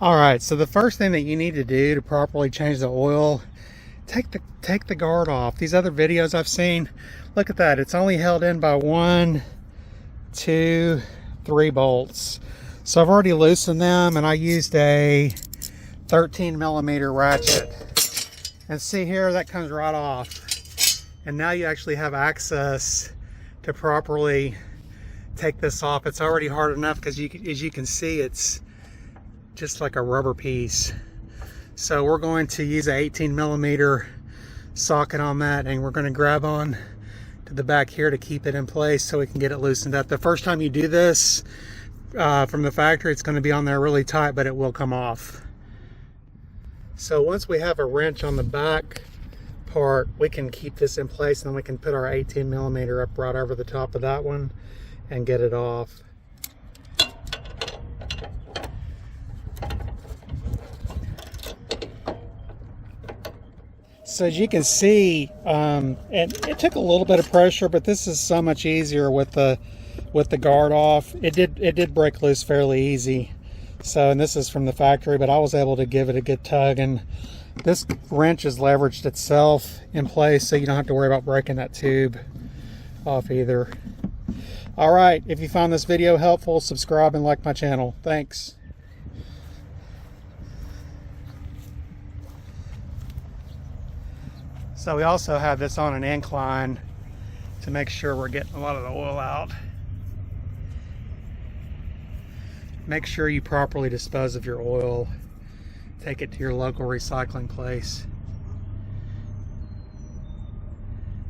All right, so the first thing that you need to do to properly change the oil, take the guard off. These other videos I've seen, look at that. It's only held in by 1, 2, 3 bolts. So I've already loosened them, and I used a 13mm ratchet. And see here, that comes right off. And now you actually have access to properly take this off. It's already hard enough because as you can see, it's just like a rubber piece. So we're going to use an 18mm socket on that, and we're going to grab on to the back here to keep it in place so we can get it loosened up. The first time you do this from the factory, it's going to be on there really tight, but it will come off. So once we have a wrench on the back part, we can keep this in place, and then we can put our 18mm up right over the top of that one and get it off. So as you can see, and it took a little bit of pressure, but this is so much easier with the guard off. It did break loose fairly easy. So, and this is from the factory, but I was able to give it a good tug, and this wrench has leveraged itself in place, so you don't have to worry about breaking that tube off either. All right, if you found this video helpful, subscribe and like my channel. Thanks. So we also have this on an incline to make sure we're getting a lot of the oil out. Make sure you properly dispose of your oil. Take it to your local recycling place.